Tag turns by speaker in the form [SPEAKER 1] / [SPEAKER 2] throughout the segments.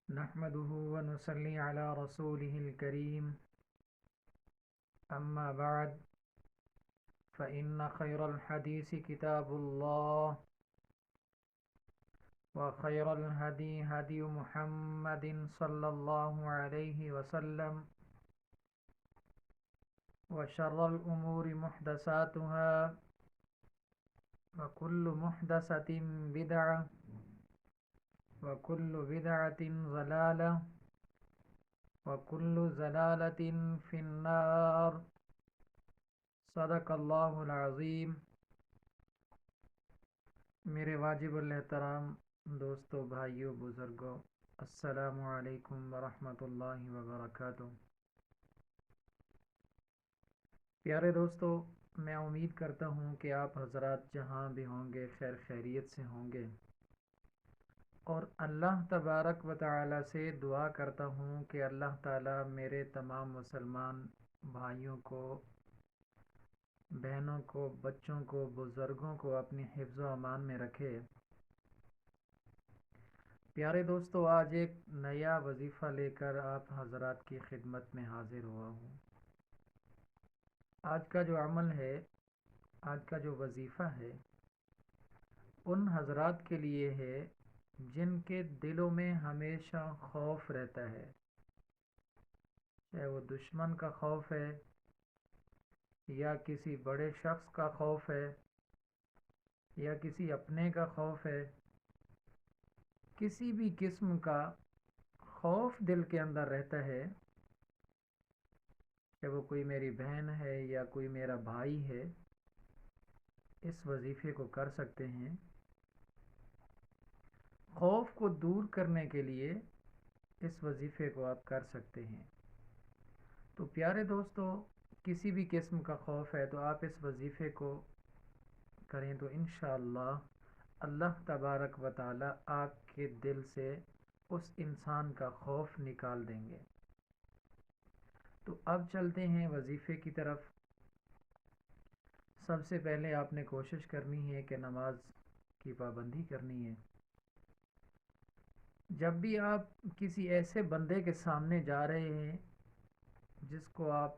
[SPEAKER 1] نحمده ونصلي على رسوله الكريم أما بعد فإن خير الحديث كتاب الله وخير الهدي هدي محمد صلى الله عليه وسلم وشر الأمور محدثاتها وكل محدثة بدعة وكل بدعة ضلالة وكل ضلالة في النار صدق اللہ العظیم۔ میرے واجب الاحترام دوستو، بھائیو، بزرگوں، السلام علیکم ورحمۃ اللہ وبرکاتہ۔ پیارے دوستو، میں امید کرتا ہوں کہ آپ حضرات جہاں بھی ہوں گے خیر خیریت سے ہوں گے، اور اللہ تبارک و تعالی سے دعا کرتا ہوں کہ اللہ تعالی میرے تمام مسلمان بھائیوں کو، بہنوں کو، بچوں کو، بزرگوں کو اپنی حفظ و امان میں رکھے۔ پیارے دوستو، آج ایک نیا وظیفہ لے کر آپ حضرات کی خدمت میں حاضر ہوا ہوں۔ آج کا جو عمل ہے، آج کا جو وظیفہ ہے، ان حضرات کے لیے ہے جن کے دلوں میں ہمیشہ خوف رہتا ہے، چاہے وہ دشمن کا خوف ہے یا کسی بڑے شخص کا خوف ہے یا کسی اپنے کا خوف ہے، کسی بھی قسم کا خوف دل کے اندر رہتا ہے، کہ وہ کوئی میری بہن ہے یا کوئی میرا بھائی ہے، اس وظیفے کو کر سکتے ہیں۔ خوف کو دور کرنے کے لیے اس وظیفے کو آپ کر سکتے ہیں۔ تو پیارے دوستو، کسی بھی قسم کا خوف ہے تو آپ اس وظیفے کو کریں تو انشاءاللہ اللہ تبارک و تعالی آپ کے دل سے اس انسان کا خوف نکال دیں گے۔ تو اب چلتے ہیں وظیفے کی طرف۔ سب سے پہلے آپ نے کوشش کرنی ہے کہ نماز کی پابندی کرنی ہے۔ جب بھی آپ کسی ایسے بندے کے سامنے جا رہے ہیں جس کو آپ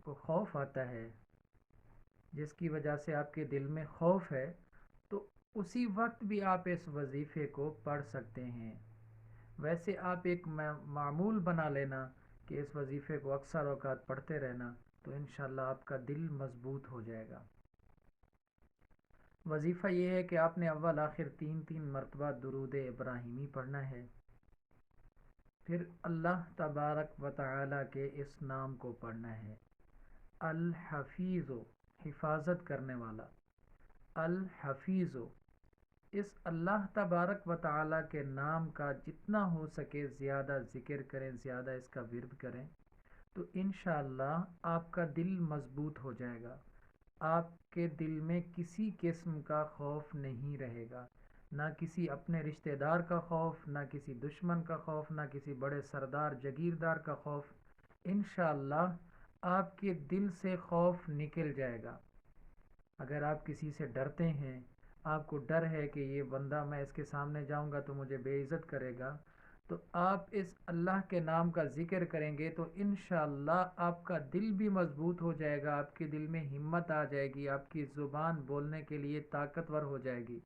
[SPEAKER 1] کو خوف آتا ہے، جس کی وجہ سے آپ کے دل میں خوف ہے، تو اسی وقت بھی آپ اس وظیفے کو پڑھ سکتے ہیں۔ ویسے آپ ایک معمول بنا لینا کہ اس وظیفے کو اکثر اوقات پڑھتے رہنا، تو انشاءاللہ آپ کا دل مضبوط ہو جائے گا۔ وظیفہ یہ ہے کہ آپ نے اول آخر 3 مرتبہ درود ابراہیمی پڑھنا ہے، پھر اللہ تبارک و تعالی کے اس نام کو پڑھنا ہے، الحفیظ، حفاظت کرنے والا، الحفیظ۔ اس اللہ تبارک و تعالی کے نام کا جتنا ہو سکے زیادہ ذکر کریں، زیادہ اس کا ورد کریں، تو انشاءاللہ آپ کا دل مضبوط ہو جائے گا۔ آپ کے دل میں کسی قسم کا خوف نہیں رہے گا، نہ کسی اپنے رشتہ دار کا خوف، نہ کسی دشمن کا خوف، نہ کسی بڑے سردار جگیردار کا خوف۔ انشاءاللہ آپ کے دل سے خوف نکل جائے گا۔ اگر آپ کسی سے ڈرتے ہیں، آپ کو ڈر ہے کہ یہ بندہ، میں اس کے سامنے جاؤں گا تو مجھے بے عزت کرے گا، تو آپ اس اللہ کے نام کا ذکر کریں گے تو انشاءاللہ آپ کا دل بھی مضبوط ہو جائے گا، آپ کے دل میں ہمت آ جائے گی، آپ کی زبان بولنے کے لیے طاقتور ہو جائے گی۔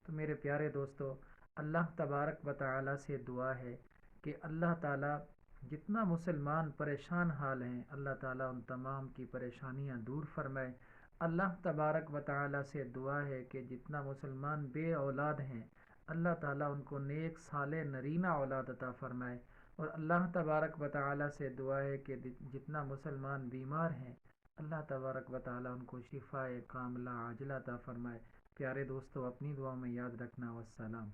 [SPEAKER 1] تو میرے پیارے دوستو، اللہ تبارک و تعالی سے دعا ہے کہ اللہ تعالی جتنا مسلمان پریشان حال ہیں، اللہ تعالیٰ ان تمام کی پریشانیاں دور فرمائے۔ اللہ تبارک و تعالی سے دعا ہے کہ جتنا مسلمان بے اولاد ہیں، اللہ تعالیٰ ان کو نیک صالح نرینہ اولاد عطا فرمائے، اور اللہ تبارک و تعالی سے دعا ہے کہ جتنا مسلمان بیمار ہیں، اللہ تبارک و تعالی ان کو شفاء کاملہ عاجلہ عطا فرمائے۔ پیارے دوستو، اپنی دعاؤں میں یاد رکھنا، والسلام۔